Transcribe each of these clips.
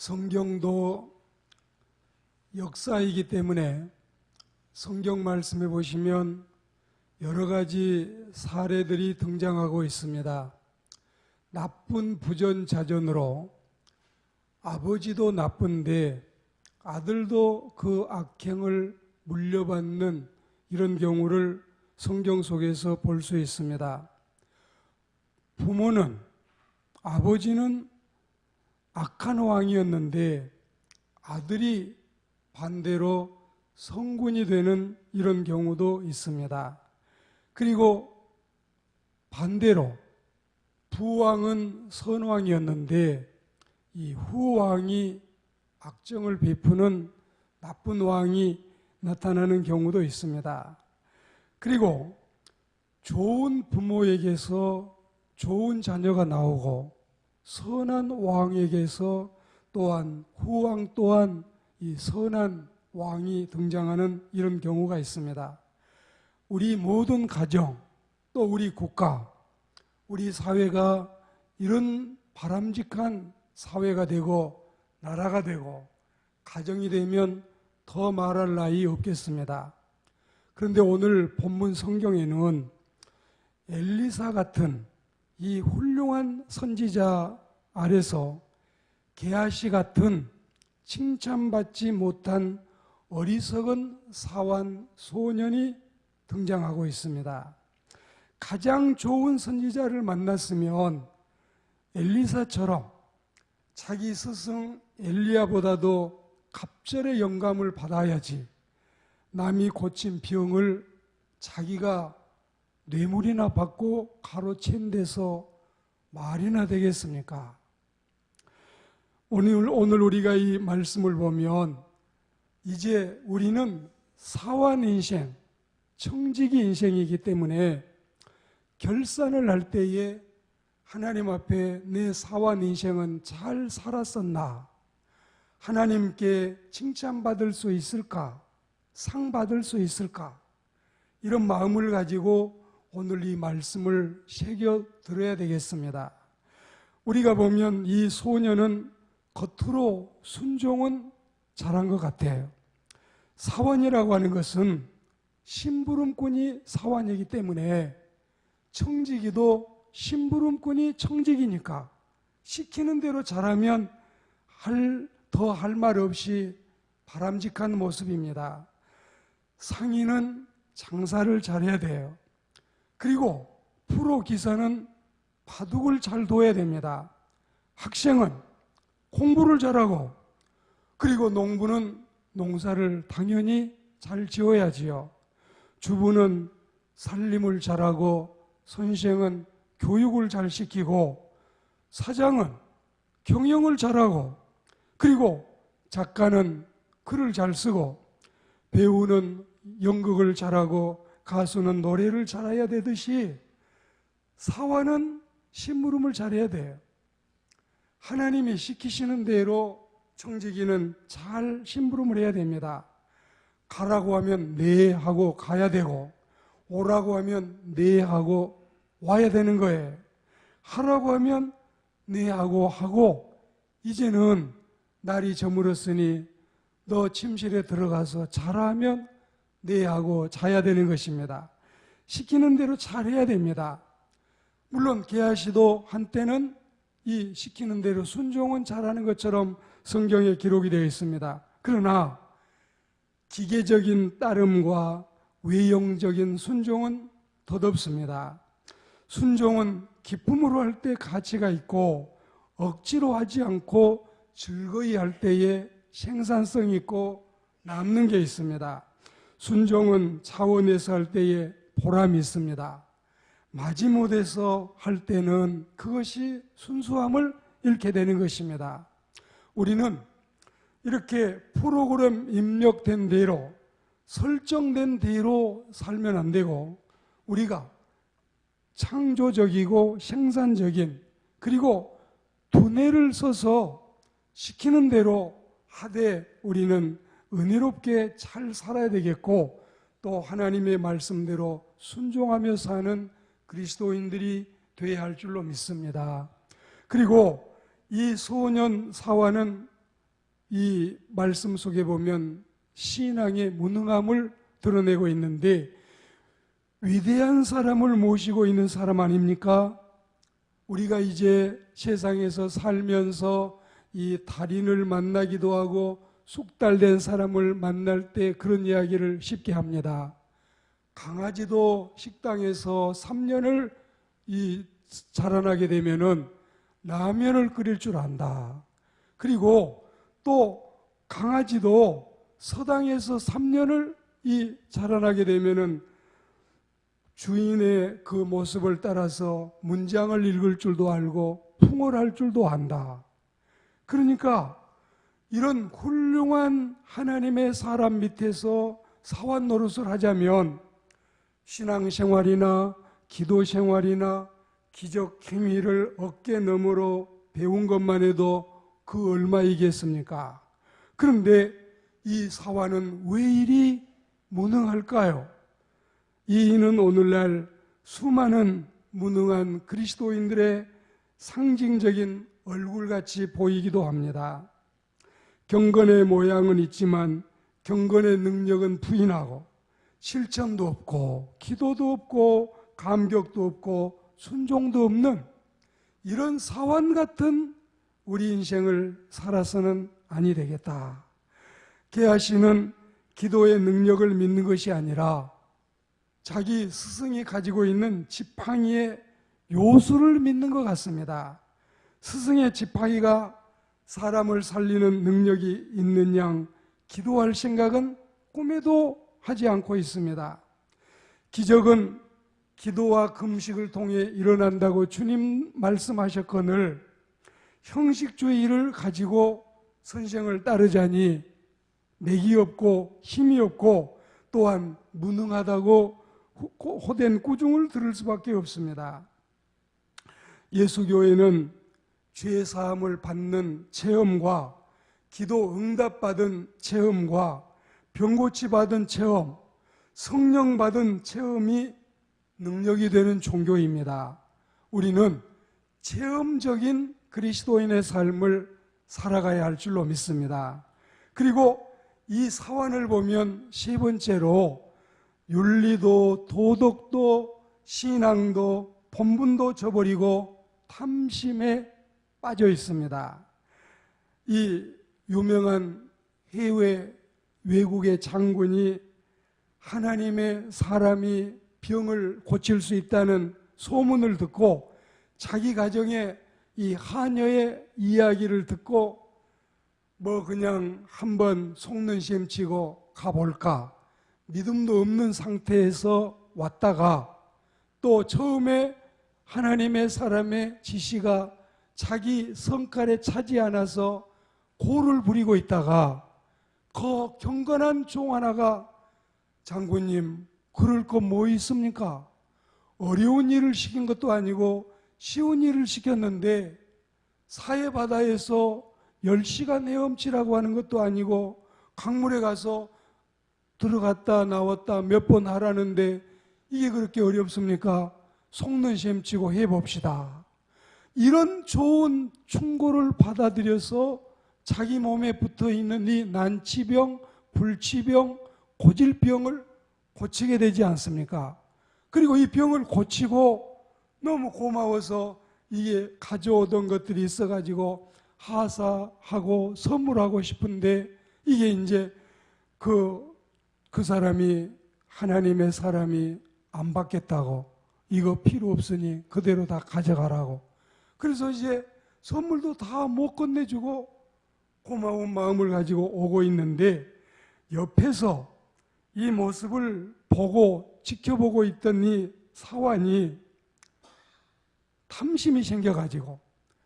성경도 역사이기 때문에 성경 말씀에 보시면 여러 가지 사례들이 등장하고 있습니다. 나쁜 부전자전으로 아버지도 나쁜데 아들도 그 악행을 물려받는 이런 경우를 성경 속에서 볼 수 있습니다. 부모는, 아버지는 악한 왕이었는데 아들이 반대로 성군이 되는 이런 경우도 있습니다. 그리고 반대로 부왕은 선왕이었는데 이 후왕이 악정을 베푸는 나쁜 왕이 나타나는 경우도 있습니다. 그리고 좋은 부모에게서 좋은 자녀가 나오고 선한 왕에게서 또한 후왕 또한 이 선한 왕이 등장하는 이런 경우가 있습니다. 우리 모든 가정, 또 우리 국가, 우리 사회가 이런 바람직한 사회가 되고 나라가 되고 가정이 되면 더 말할 나위 없겠습니다. 그런데 오늘 본문 성경에는 엘리사 같은 이 훌륭한 선지자 아래서 게하시 같은 칭찬받지 못한 어리석은 사환 소년이 등장하고 있습니다. 가장 좋은 선지자를 만났으면 엘리사처럼 자기 스승 엘리야보다도 갑절의 영감을 받아야지 남이 고친 병을 자기가 뇌물이나 받고 가로챈 데서 말이나 되겠습니까? 오늘 우리가 이 말씀을 보면 이제 우리는 사환 인생, 청지기 인생이기 때문에 결산을 할 때에 하나님 앞에 내 사환 인생은 잘 살았었나? 하나님께 칭찬받을 수 있을까? 상 받을 수 있을까? 이런 마음을 가지고 오늘 이 말씀을 새겨 들어야 되겠습니다. 우리가 보면 이 소년은 겉으로 순종은 잘한 것 같아요. 사환이라고 하는 것은 심부름꾼이 사환이기 때문에 청지기도 심부름꾼이 청지기니까 시키는 대로 잘하면 더 할 말 없이 바람직한 모습입니다. 상인은 장사를 잘해야 돼요. 그리고 프로 기사는 바둑을 잘 둬야 됩니다. 학생은 공부를 잘하고, 그리고 농부는 농사를 당연히 잘 지어야지요. 주부는 살림을 잘하고, 선생은 교육을 잘 시키고, 사장은 경영을 잘하고, 그리고 작가는 글을 잘 쓰고, 배우는 연극을 잘하고, 가수는 노래를 잘해야 되듯이 사환은 심부름을 잘해야 돼요. 하나님이 시키시는 대로 청지기는 잘 심부름을 해야 됩니다. 가라고 하면 네 하고 가야 되고, 오라고 하면 네 하고 와야 되는 거예요. 하라고 하면 네 하고 이제는 날이 저물었으니 너 침실에 들어가서 자라면 네 하고 자야 되는 것입니다. 시키는 대로 잘해야 됩니다. 물론 게하시도 한때는 이 시키는 대로 순종은 잘하는 것처럼 성경에 기록이 되어 있습니다. 그러나 기계적인 따름과 외형적인 순종은 덧없습니다. 순종은 기쁨으로 할 때 가치가 있고, 억지로 하지 않고 즐거이 할 때에 생산성 있고 남는 게 있습니다. 순종은 차원에서 할 때에 보람이 있습니다. 마지못해서 할 때는 그것이 순수함을 잃게 되는 것입니다. 우리는 이렇게 프로그램 입력된 대로, 설정된 대로 살면 안 되고, 우리가 창조적이고 생산적인, 그리고 두뇌를 써서 시키는 대로 하되 우리는 은혜롭게 잘 살아야 되겠고, 또 하나님의 말씀대로 순종하며 사는 그리스도인들이 되어야 할 줄로 믿습니다. 그리고 이 소년 사환은 이 말씀 속에 보면 신앙의 무능함을 드러내고 있는데, 위대한 사람을 모시고 있는 사람 아닙니까? 우리가 이제 세상에서 살면서 이 달인을 만나기도 하고 숙달된 사람을 만날 때 그런 이야기를 쉽게 합니다. 강아지도 식당에서 3년을 자라나게 되면은 라면을 끓일 줄 안다. 그리고 또 강아지도 서당에서 3년을 자라나게 되면은 주인의 그 모습을 따라서 문장을 읽을 줄도 알고 풍어할 줄도 안다. 그러니까 이런 훌륭한 하나님의 사람 밑에서 사원 노릇을 하자면 신앙생활이나 기도생활이나 기적 행위를 어깨너머로 배운 것만 해도 그 얼마이겠습니까? 그런데 이 사원은 왜 이리 무능할까요? 이는 오늘날 수많은 무능한 그리스도인들의 상징적인 얼굴같이 보이기도 합니다. 경건의 모양은 있지만 경건의 능력은 부인하고 실천도 없고 기도도 없고 감격도 없고 순종도 없는 이런 사원 같은 우리 인생을 살아서는 아니 되겠다. 게하시는 기도의 능력을 믿는 것이 아니라 자기 스승이 가지고 있는 지팡이의 요술을 믿는 것 같습니다. 스승의 지팡이가 사람을 살리는 능력이 있는 양 기도할 생각은 꿈에도 하지 않고 있습니다. 기적은 기도와 금식을 통해 일어난다고 주님 말씀하셨거늘 형식주의를 가지고 선생을 따르자니 맥이 없고 힘이 없고 또한 무능하다고 호된 꾸중을 들을 수밖에 없습니다. 예수교회는 죄사함을 받는 체험과 기도 응답받은 체험과 병고치 받은 체험, 성령 받은 체험이 능력이 되는 종교입니다. 우리는 체험적인 그리스도인의 삶을 살아가야 할 줄로 믿습니다. 그리고 이 사원을 보면 세 번째로 윤리도 도덕도 신앙도 본분도 저버리고 탐심에 빠져 있습니다. 이 유명한 해외 외국의 장군이 하나님의 사람이 병을 고칠 수 있다는 소문을 듣고 자기 가정에 이 하녀의 이야기를 듣고 뭐 그냥 한번 속는 셈 치고 가볼까, 믿음도 없는 상태에서 왔다가 또 처음에 하나님의 사람의 지시가 자기 성깔에 차지 않아서 고를 부리고 있다가 그 경건한 종 하나가 장군님 그럴 거 뭐 있습니까? 어려운 일을 시킨 것도 아니고 쉬운 일을 시켰는데 사해바다에서 10시간 헤엄치라고 하는 것도 아니고 강물에 가서 들어갔다 나왔다 몇 번 하라는데 이게 그렇게 어렵습니까? 속는 셈 치고 해봅시다. 이런 좋은 충고를 받아들여서 자기 몸에 붙어있는 이 난치병, 불치병, 고질병을 고치게 되지 않습니까? 그리고 이 병을 고치고 너무 고마워서 이게 가져오던 것들이 있어가지고 하사하고 선물하고 싶은데 이게 이제 그 사람이 하나님의 사람이 안 받겠다고 이거 필요 없으니 그대로 다 가져가라고. 그래서 이제 선물도 다 못 건네주고 고마운 마음을 가지고 오고 있는데 옆에서 이 모습을 보고 지켜보고 있던 이 사환이 탐심이 생겨가지고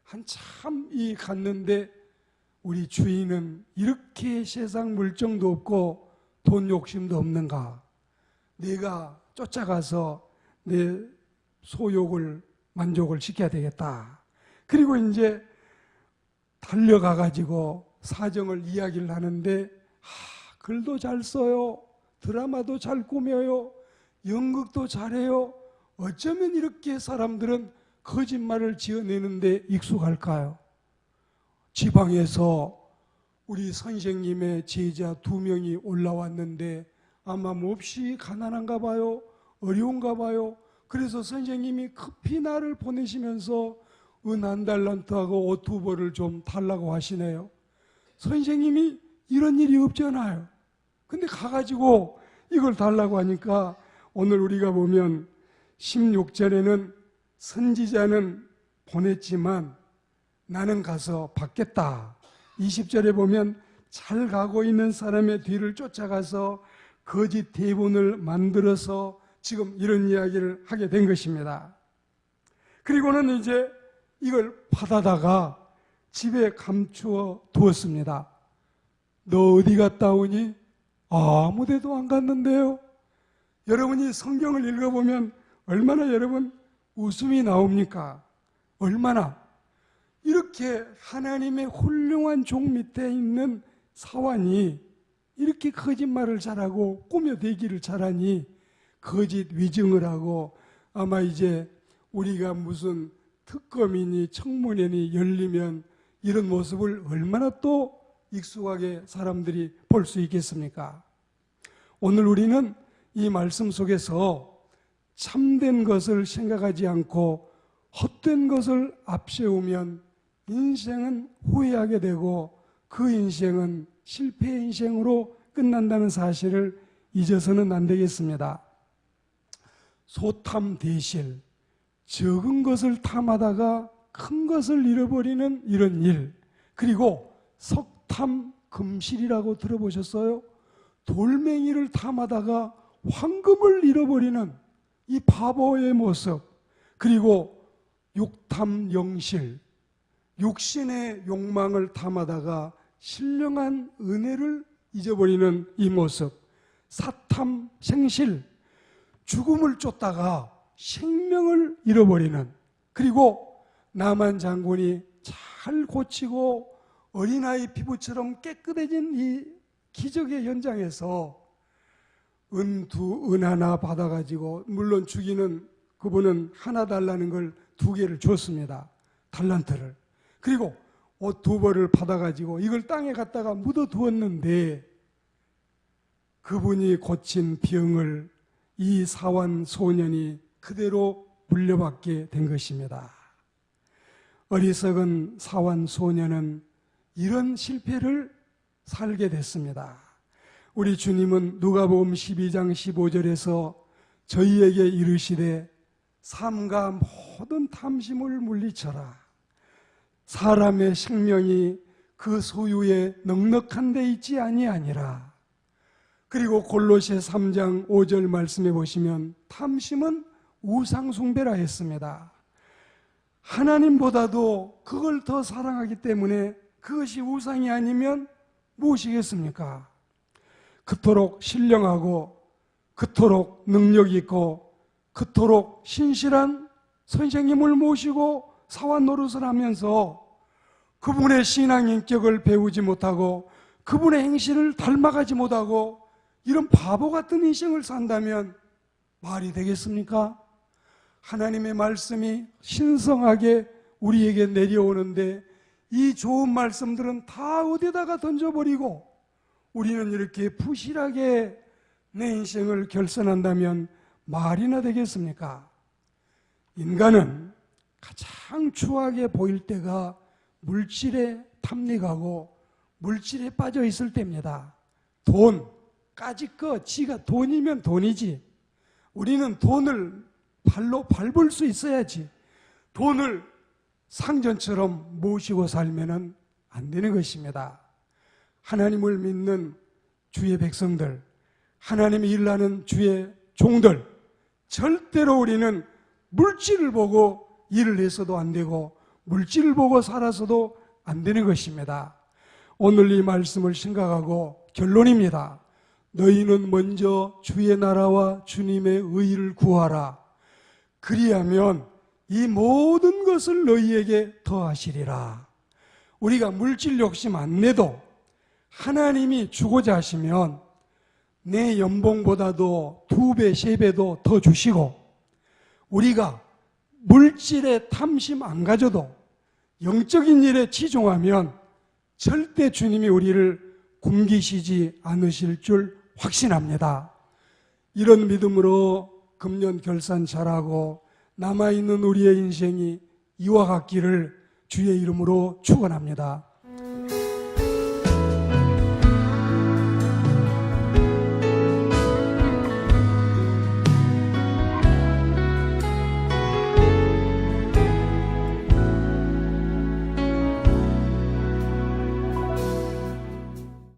한참 갔는데 우리 주인은 이렇게 세상 물정도 없고 돈 욕심도 없는가? 내가 쫓아가서 내 소욕을 만족을 시켜야 되겠다. 그리고 이제 달려가가지고 사정을 이야기를 하는데 글도 잘 써요. 드라마도 잘 꾸며요. 연극도 잘해요. 어쩌면 이렇게 사람들은 거짓말을 지어내는데 익숙할까요? 지방에서 우리 선생님의 제자 2명이 올라왔는데 아마 몹시 가난한가 봐요. 어려운가 봐요. 그래서 선생님이 급히 나를 보내시면서 은 1달란트하고 옷 2벌을 좀 달라고 하시네요. 선생님이 이런 일이 없잖아요. 근데 가가지고 이걸 달라고 하니까 오늘 우리가 보면 16절에는 선지자는 보냈지만 나는 가서 받겠다. 20절에 보면 잘 가고 있는 사람의 뒤를 쫓아가서 거짓 대본을 만들어서 지금 이런 이야기를 하게 된 것입니다. 그리고는 이제 이걸 받아다가 집에 감추어 두었습니다. 너 어디 갔다 오니? 아무 데도 안 갔는데요. 여러분이 성경을 읽어보면 얼마나 여러분 웃음이 나옵니까? 얼마나 이렇게 하나님의 훌륭한 종 밑에 있는 사환이 이렇게 거짓말을 잘하고 꾸며대기를 잘하니 거짓 위증을 하고 아마 이제 우리가 무슨 특검이니 청문회니 열리면 이런 모습을 얼마나 또 익숙하게 사람들이 볼 수 있겠습니까? 오늘 우리는 이 말씀 속에서 참된 것을 생각하지 않고 헛된 것을 앞세우면 인생은 후회하게 되고 그 인생은 실패의 인생으로 끝난다는 사실을 잊어서는 안 되겠습니다. 소탐대실, 적은 것을 탐하다가 큰 것을 잃어버리는 이런 일, 그리고 석탐금실이라고 들어보셨어요? 돌멩이를 탐하다가 황금을 잃어버리는 이 바보의 모습, 그리고 육탐영실, 육신의 욕망을 탐하다가 신령한 은혜를 잊어버리는 이 모습, 사탐생실, 죽음을 쫓다가 생명을 잃어버리는, 그리고 나만 장군이 잘 고치고 어린아이 피부처럼 깨끗해진 이 기적의 현장에서 은 하나 받아가지고, 물론 주기는 그분은 하나 달라는 걸 2개를 줬습니다. 달란트를. 그리고 옷 2벌을 받아가지고 이걸 땅에 갖다가 묻어두었는데 그분이 고친 병을 이 사환 소년이 그대로 물려받게 된 것입니다. 어리석은 사환 소년은 이런 실패를 살게 됐습니다. 우리 주님은 누가복음 12장 15절에서 저희에게 이르시되 삼가 모든 탐심을 물리쳐라. 사람의 생명이 그 소유에 넉넉한 데 있지 아니하니라. 그리고 골로새 3장 5절 말씀해 보시면 탐심은 우상숭배라 했습니다. 하나님보다도 그걸 더 사랑하기 때문에 그것이 우상이 아니면 무엇이겠습니까? 그토록 신령하고 그토록 능력 있고 그토록 신실한 선생님을 모시고 사환 노릇을 하면서 그분의 신앙 인격을 배우지 못하고 그분의 행실을 닮아가지 못하고 이런 바보 같은 인생을 산다면 말이 되겠습니까? 하나님의 말씀이 신성하게 우리에게 내려오는데 이 좋은 말씀들은 다 어디다가 던져버리고 우리는 이렇게 부실하게 내 인생을 결선한다면 말이나 되겠습니까? 인간은 가장 추하게 보일 때가 물질에 탐닉하고 물질에 빠져 있을 때입니다. 돈, 까짓 거, 지가 돈이면 돈이지. 우리는 돈을 발로 밟을 수 있어야지. 돈을 상전처럼 모시고 살면 안 되는 것입니다. 하나님을 믿는 주의 백성들, 하나님이 일하는 주의 종들, 절대로 우리는 물질을 보고 일을 해서도 안 되고 물질을 보고 살아서도 안 되는 것입니다. 오늘 이 말씀을 생각하고 결론입니다. 너희는 먼저 주의 나라와 주님의 의를 구하라. 그리하면 이 모든 것을 너희에게 더하시리라. 우리가 물질 욕심 안 내도 하나님이 주고자 하시면 내 연봉보다도 2배, 3배도 더 주시고, 우리가 물질에 탐심 안 가져도 영적인 일에 치중하면 절대 주님이 우리를 굶기시지 않으실 줄 확신합니다. 이런 믿음으로 금년 결산 잘하고 남아있는 우리의 인생이 이와 같기를 주의 이름으로 축원합니다.